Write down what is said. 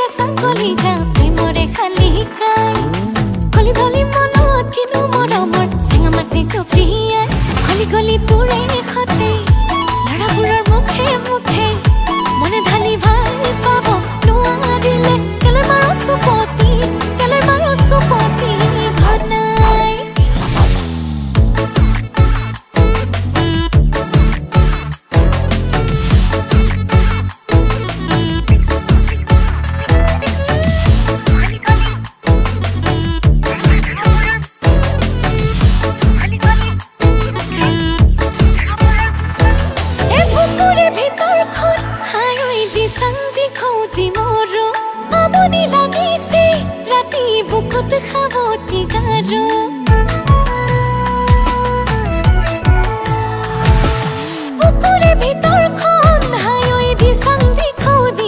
কেঁচা কলিজা প্ৰেমৰে খালি কাই খলি খলি মনত কিনো মৰমৰ চিঙা মাছি টপিয়াই খলি খলি তোৰে খতে লৰাবোৰৰ মুখে মুখে মনে ঢালি ভাল পাব নোৱাৰিলে কেলে মাৰো চুপতি ঘনাই খাবতি গাৰো